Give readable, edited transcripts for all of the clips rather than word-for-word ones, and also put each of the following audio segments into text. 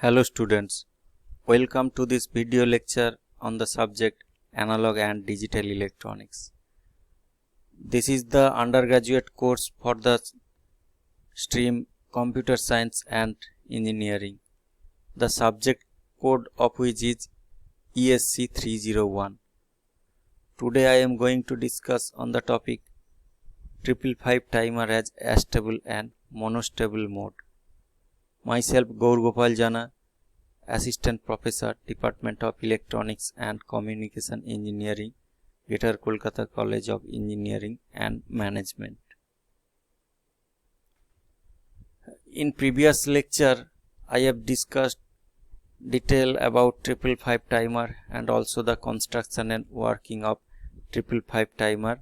Hello students, welcome to this video lecture on the subject Analog and Digital Electronics. This is the undergraduate course for the stream Computer Science and Engineering. The subject code of which is ESC 301. Today I am going to discuss on the topic 555 timer as astable and monostable mode. Myself Gaur Gopal Jana, Assistant Professor, Department of Electronics and Communication Engineering, Greater Kolkata College of Engineering and Management. In previous lecture, I have discussed detail about 555 timer and also the construction and working of 555 timer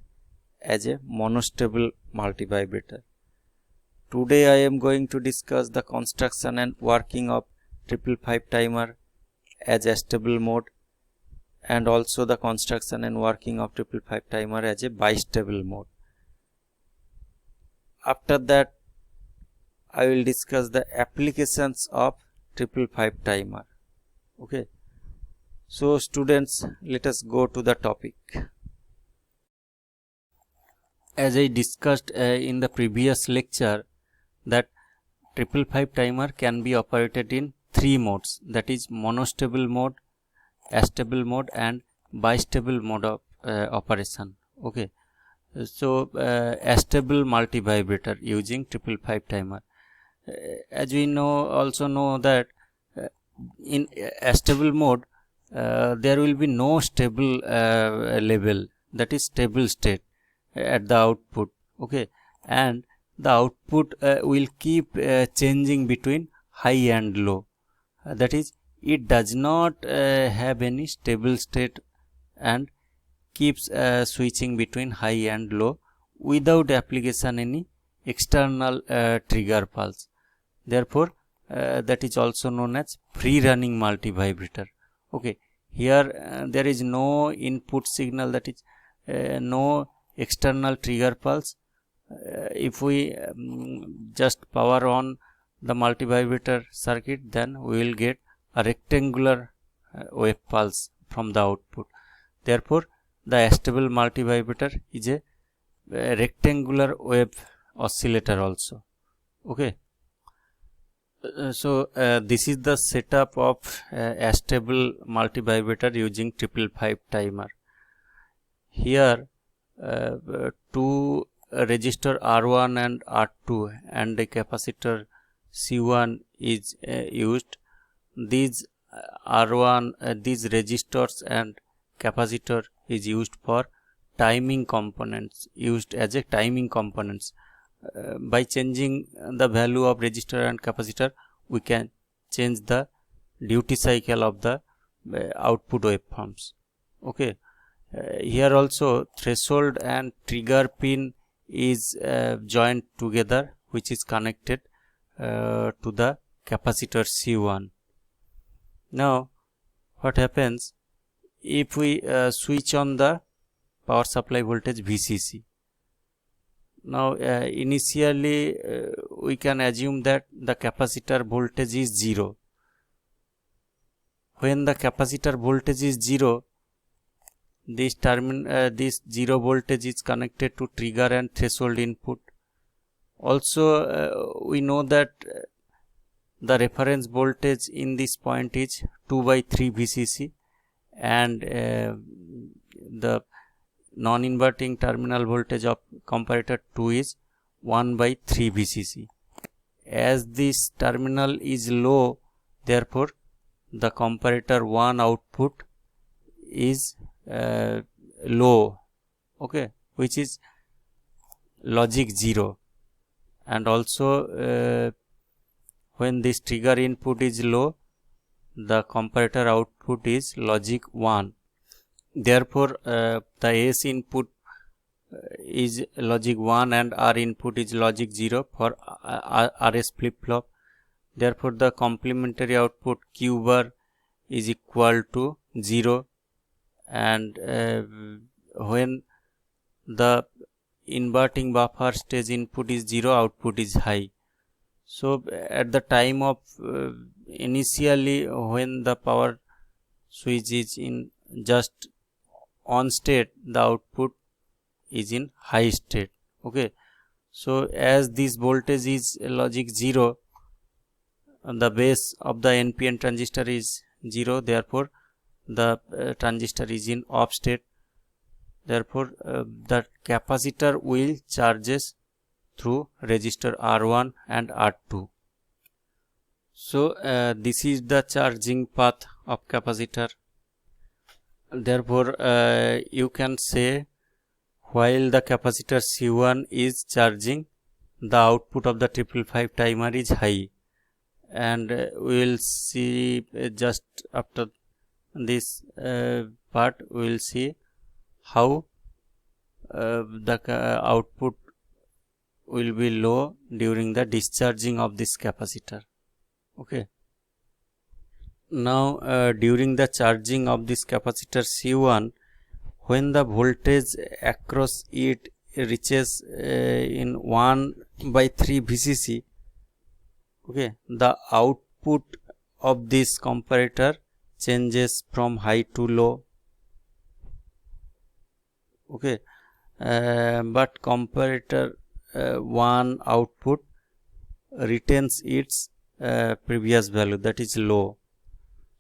as a monostable multivibrator. Today I am going to discuss the construction and working of 555 timer as astable mode and also the construction and working of 555 timer as a bistable mode. After that, I will discuss the applications of 555 timer. Okay. So students, let us go to the topic. As I discussed in the previous lecture, that 555 timer can be operated in three modes, that is monostable mode, astable mode and bistable mode of operation. Okay, so astable multivibrator using 555 timer. As we also know that in astable mode there will be no stable level, that is stable state at the output. Okay, and the output will keep changing between high and low. That is, it does not have any stable state and keeps switching between high and low without application any external trigger pulse. Therefore, that is also known as free running multivibrator. Okay, here there is no input signal, that is no external trigger pulse. If we just power on the multivibrator circuit, then we will get a rectangular wave pulse from the output. Therefore, the astable multivibrator is a rectangular wave oscillator also. Okay. So this is the setup of astable multivibrator using 555 timer. Here two resistor R1 and R2 and a capacitor C1 is used. These R1 these resistors and capacitor is used for timing components, used as a timing components. By changing the value of resistor and capacitor, we can change the duty cycle of the output waveforms. Okay, here also threshold and trigger pin is joined together, which is connected to the capacitor C1. Now what happens if we switch on the power supply voltage VCC? Now initially we can assume that the capacitor voltage is 0. When the capacitor voltage is 0, this 0 voltage is connected to trigger and threshold input. Also we know that the reference voltage in this point is 2/3 VCC and the non-inverting terminal voltage of comparator 2 is 1/3 VCC. As this terminal is low, therefore the comparator 1 output is low, okay, which is logic 0, and also when this trigger input is low, the comparator output is logic 1. Therefore the S input is logic 1 and R input is logic 0 for RS flip-flop. Therefore the complementary output Q bar is equal to 0, and when the inverting buffer stage input is 0, output is high. So at the time of initially when the power switch is in just on state, the output is in high state. Okay, so as this voltage is logic 0, the base of the NPN transistor is 0, therefore the transistor is in off state. Therefore the capacitor will charges through resistor R1 and R2. So this is the charging path of capacitor. Therefore you can say while the capacitor C1 is charging, the output of the 555 timer is high, and we will see just after this part we will see how the output will be low during the discharging of this capacitor. Okay, now during the charging of this capacitor C1, when the voltage across it reaches in 1/3 VCC, okay, the output of this comparator changes from high to low. Okay, but comparator 1 output retains its previous value, that is low.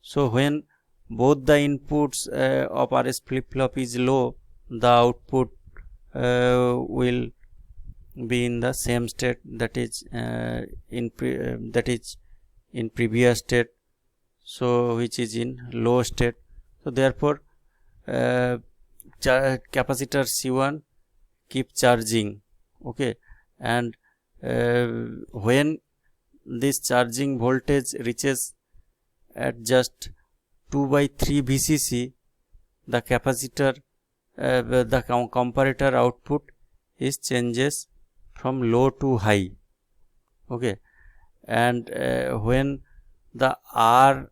So when both the inputs of RS flip-flop is low, the output will be in the same state, that is in previous state, so which is in low state. So therefore capacitor C1 keep charging. Okay, and when this charging voltage reaches at just 2/3 VCC, the capacitor the comparator output is changes from low to high. Okay, and when the R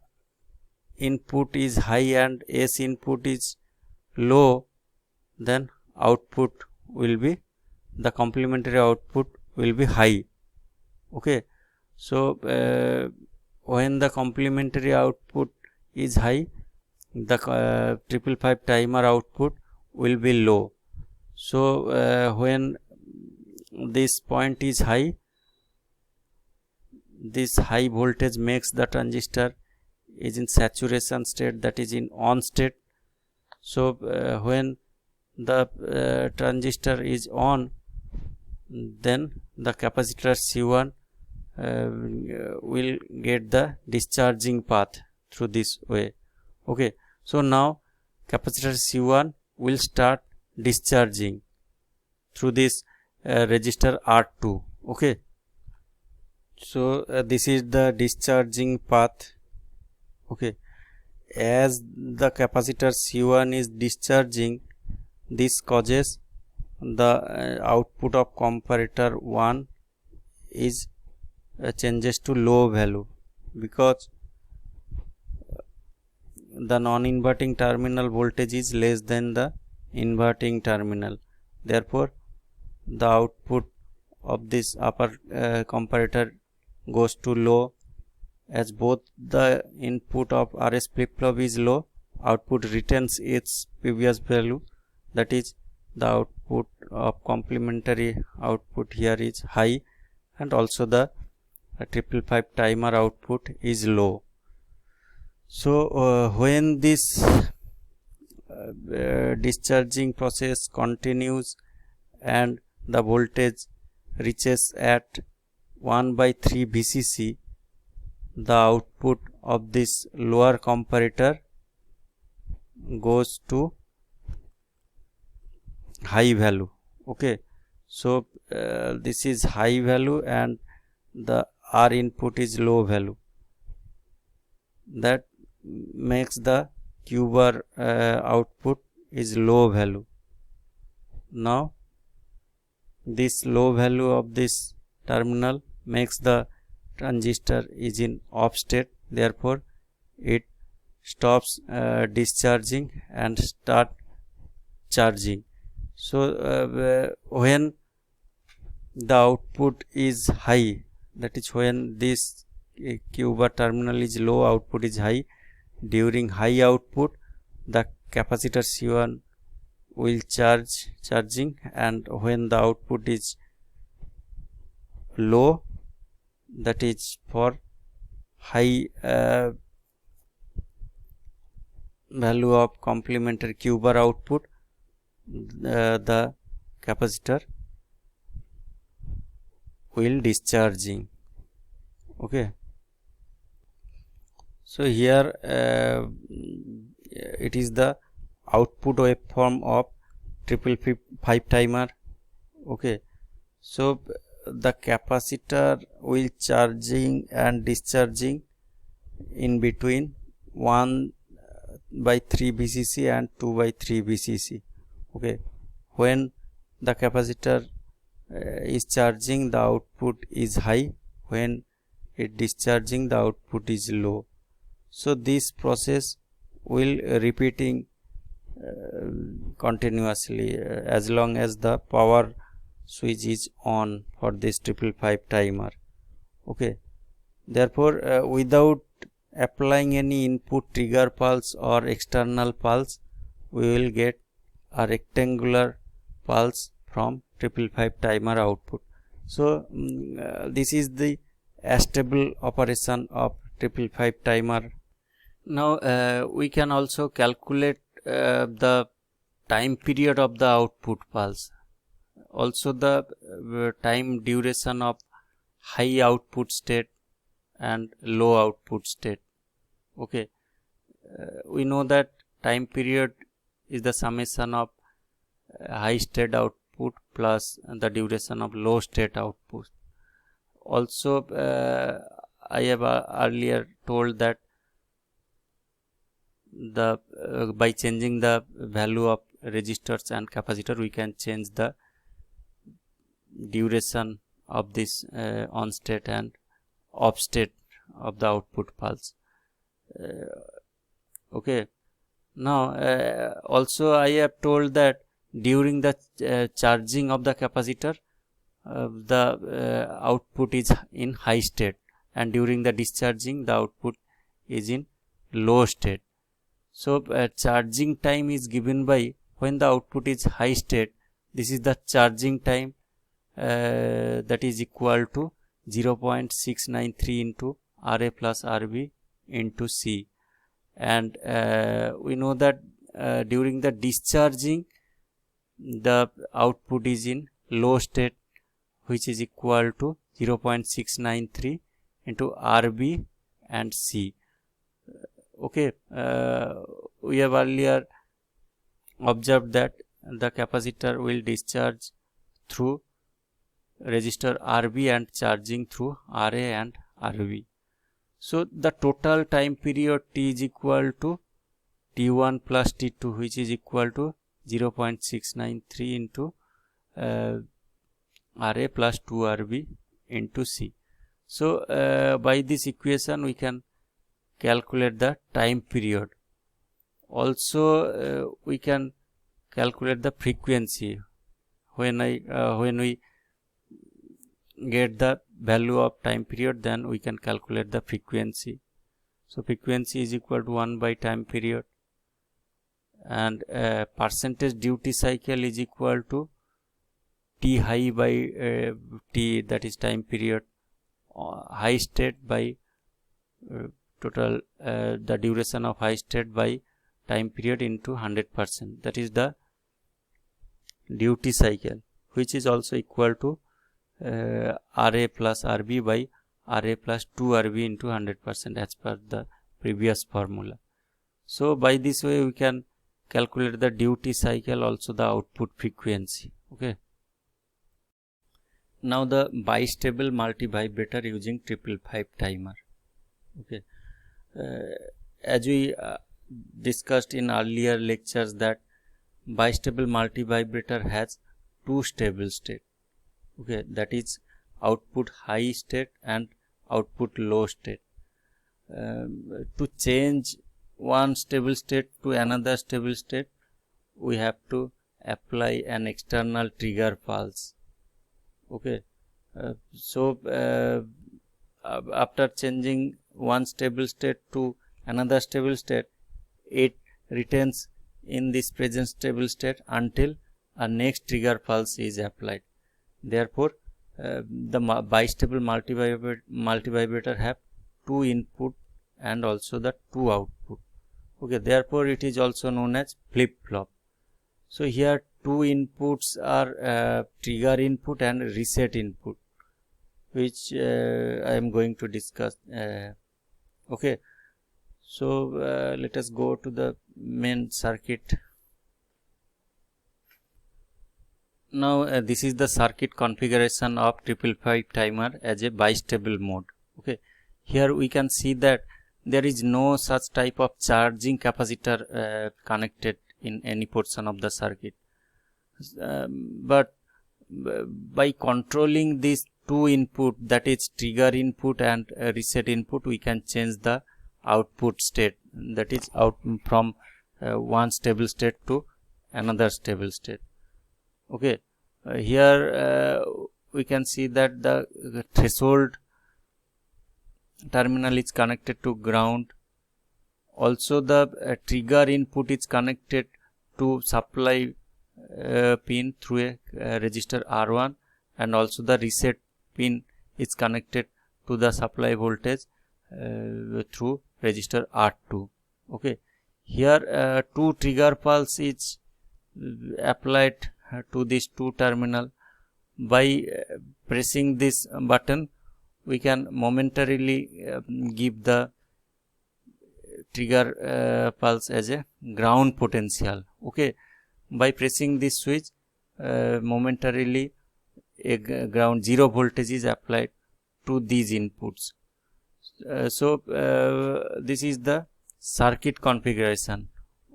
input is high and S input is low, then output will be, the complementary output will be high. Okay, so when the complementary output is high, the 555 timer output will be low. So when this point is high, this high voltage makes the transistor is in saturation state, that is in on state. So when the transistor is on, then the capacitor C1 will get the discharging path through this way. Okay, so now capacitor C1 will start discharging through this resistor R2. Okay, so this is the discharging path. Okay, as the capacitor C1 is discharging, this causes the output of comparator 1 is changes to low value, because the non-inverting terminal voltage is less than the inverting terminal. Therefore the output of this upper comparator goes to low. As both the input of RS flip-flop is low, output retains its previous value, that is the output of complementary output here is high, and also the 555 timer output is low. So when this discharging process continues and the voltage reaches at 1/3 VCC, the output of this lower comparator goes to high value. Okay, so this is high value and the R input is low value, that makes the Q bar output is low value. Now this low value of this terminal makes the transistor is in off state, therefore it stops discharging and start charging. So when the output is high, that is when this Q bar terminal is low, output is high. During high output, the capacitor C1 will charging, and when the output is low, that is for high value of complementary Q bar output, the capacitor will discharging. Okay, so here it is the output waveform of 555 timer. Okay, so the capacitor will charging and discharging in between 1/3 VCC and 2/3 VCC. Okay, when the capacitor is charging, the output is high. When it discharging, the output is low. So this process will repeating continuously as long as the power switch is on for this 555 timer. Okay, therefore without applying any input trigger pulse or external pulse, we will get a rectangular pulse from 555 timer output. So this is the stable operation of 555 timer. Now we can also calculate the time period of the output pulse, also the time duration of high output state and low output state. Okay, we know that time period is the summation of high state output plus the duration of low state output. Also I have earlier told that the by changing the value of resistors and capacitor, we can change the duration of this on state and off state of the output pulse. Okay, now also I have told that during the charging of the capacitor, the output is in high state, and during the discharging, the output is in low state. So charging time is given by when the output is high state. This is the charging time, that is equal to 0.693 into Ra plus Rb into C. And we know that during the discharging, the output is in low state, which is equal to 0.693 into Rb and C. Okay, we have earlier observed that the capacitor will discharge through resistor Rb and charging through Ra and Rb. So the total time period T is equal to T1 plus T2, which is equal to 0.693 into Ra plus 2Rb into C. So by this equation we can calculate the time period. Also we can calculate the frequency. When we get the value of time period, then we can calculate the frequency. So frequency is equal to 1 by time period, and percentage duty cycle is equal to T high by T, that is time period, high state by total the duration of high state by time period into 100%, that is the duty cycle, which is also equal to Ra plus Rb by Ra plus 2Rb into 100% as per the previous formula. So by this way we can calculate the duty cycle, also the output frequency. Okay, now the bistable multivibrator using 555 timer. Okay, as we discussed in earlier lectures that bistable multivibrator has two stable state. Okay, that is output high state and output low state. To change one stable state to another stable state, we have to apply an external trigger pulse. Okay, so after changing one stable state to another stable state, it retains in this present stable state until a next trigger pulse is applied. Therefore, the bistable multivibrator have two input and also the two output. Okay, therefore it is also known as flip-flop. So here two inputs are trigger input and reset input, which I am going to discuss. Okay, so let us go to the main circuit. Now this is the circuit configuration of 555 timer as a bistable mode. Okay, here we can see that there is no such type of charging capacitor connected in any portion of the circuit, but by controlling these two input, that is trigger input and reset input, we can change the output state, that is out from one stable state to another stable state. Okay, here we can see that the threshold terminal is connected to ground. Also the trigger input is connected to supply pin through a resistor R1, and also the reset pin is connected to the supply voltage through resistor R2. Okay, here two trigger pulse is applied to these two terminal. By pressing this button, we can momentarily give the trigger pulse as a ground potential. Okay, by pressing this switch, momentarily a ground 0 voltage is applied to these inputs. So this is the circuit configuration,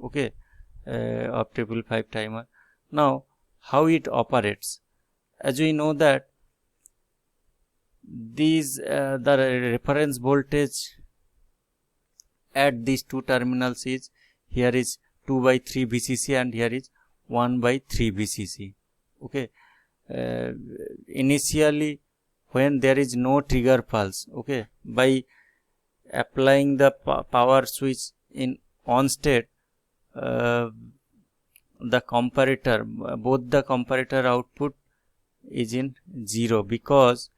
okay, of 555 timer. Now how it operates? As we know that these the reference voltage at these two terminals is, here is 2/3 VCC and here is 1/3 VCC. Okay, initially when there is no trigger pulse, okay, by applying the power switch in on state, the comparator, both the comparator output is in 0, because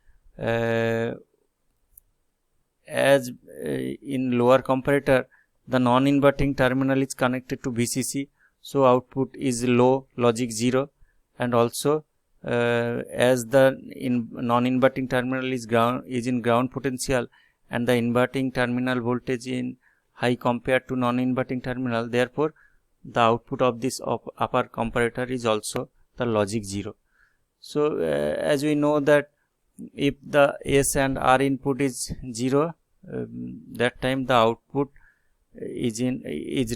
as in lower comparator the non-inverting terminal is connected to VCC, so output is low, logic 0, and also as the non-inverting terminal is in ground potential and the inverting terminal voltage in high compared to non-inverting terminal, therefore the output of this upper comparator is also the logic 0. So as we know that if the S and R input is 0, that time the output is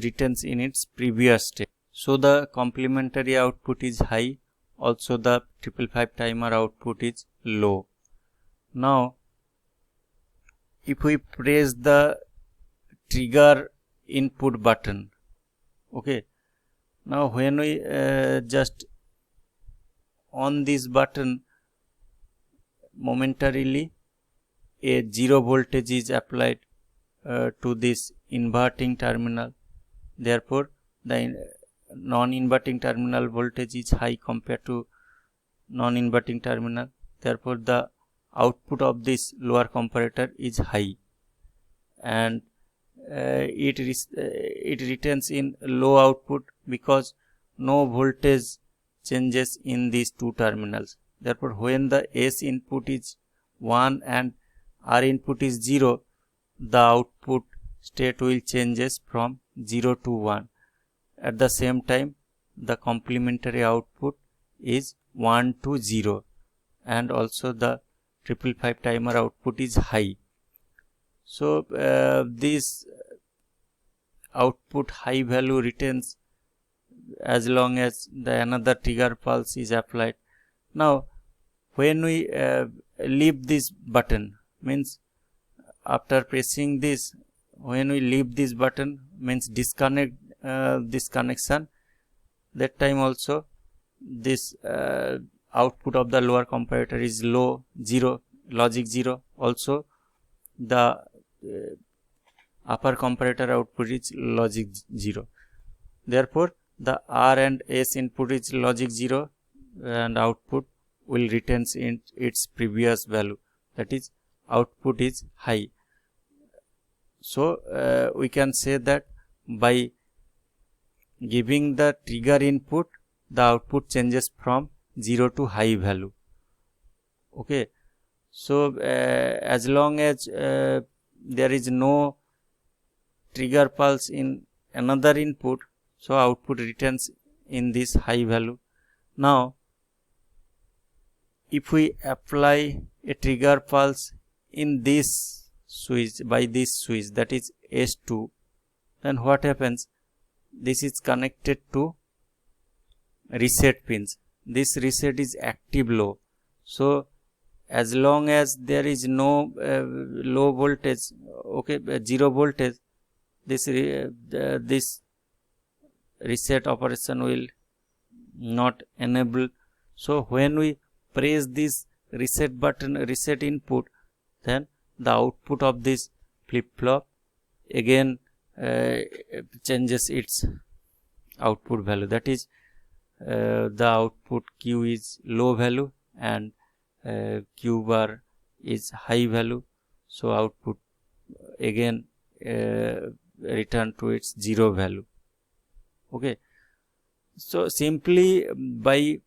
retains in its previous state. So the complementary output is high, also the 555 timer output is low. Now if we press the trigger input button, okay, now when we just on this button, momentarily a 0 voltage is applied to this inverting terminal. Therefore the non-inverting terminal voltage is high compared to non-inverting terminal. Therefore the output of this lower comparator is high, and it retains in low output because no voltage changes in these two terminals. Therefore when the S input is 1 and R input is 0, the output state will changes from 0 to 1. At the same time the complementary output is 1 to 0, and also the 555 timer output is high. So this output high value retains as long as the another trigger pulse is applied. Now when we leave this button, means after pressing this, when we leave this button, means disconnect this connection, that time also this output of the lower comparator is low, 0, logic 0, also the upper comparator output is logic 0. Therefore, the R and S input is logic 0 and output will retain in its previous value, that is output is high. So we can say that by giving the trigger input, the output changes from 0 to high value. Okay. So as long as there is no trigger pulse in another input, so output returns in this high value. Now if we apply a trigger pulse in this switch, by this switch, that is S2, then what happens? This is connected to reset pins. This reset is active low. So as long as there is no low voltage, okay, 0 voltage, this reset operation will not enable. So when we press this reset button, reset input, then the output of this flip-flop again changes its output value, that is the output Q is low value and Q bar is high value. So output again return to its 0 value. Okay. So simply by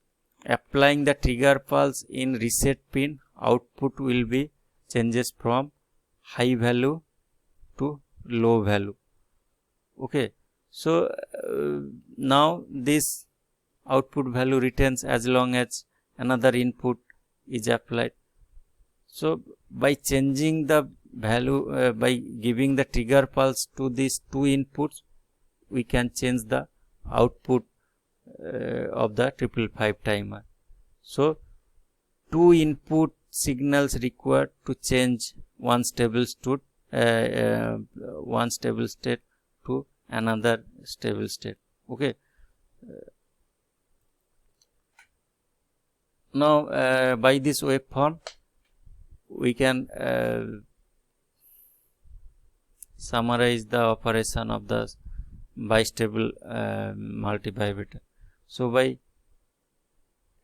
applying the trigger pulse in reset pin, output will be changes from high value to low value. Okay. So now this output value retains as long as another input is applied. So by changing the value, by giving the trigger pulse to these two inputs, we can change the output of the 555 timer. So two input signals required to change one stable state to another stable state. Okay. Now by this waveform we can summarize the operation of the bistable multivibrator. So by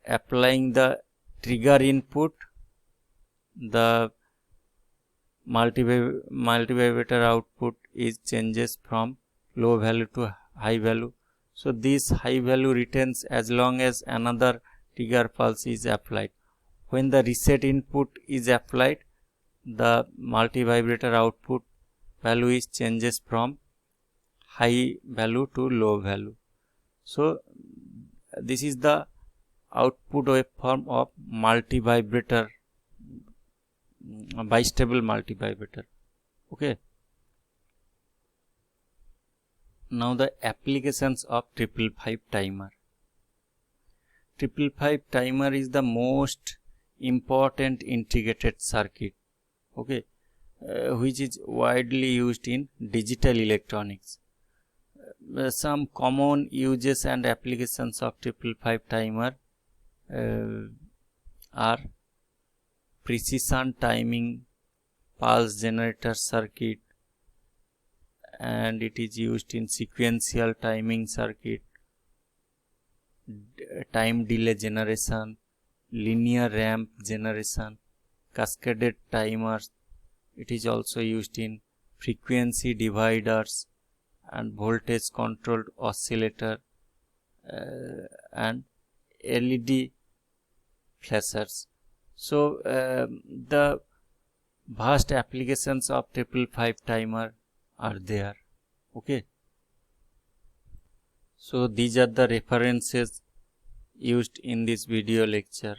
applying the trigger input, the multivibrator output is changes from low value to high value. So this high value retains as long as another trigger pulse is applied. When the reset input is applied, the multivibrator output value is changes from high value to low value. So this is the output waveform of multivibrator, bistable multivibrator. Okay. Now the applications of 555 timer. 555 timer is the most important integrated circuit, okay, which is widely used in digital electronics. Some common uses and applications of 555 timer are precision timing pulse generator circuit, and it is used in sequential timing circuit, time delay generation, linear ramp generation, cascaded timers. It is also used in frequency dividers and voltage controlled oscillator and LED flashers. So the vast applications of 555 timer are there. Okay. So these are the references used in this video lecture,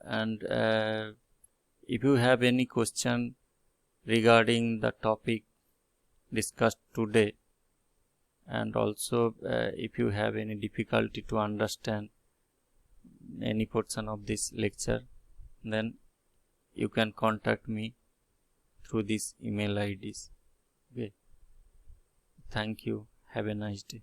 and if you have any question regarding the topic discussed today, and also if you have any difficulty to understand any portion of this lecture, then you can contact me through these email IDs. Okay. Thank you. Have a nice day.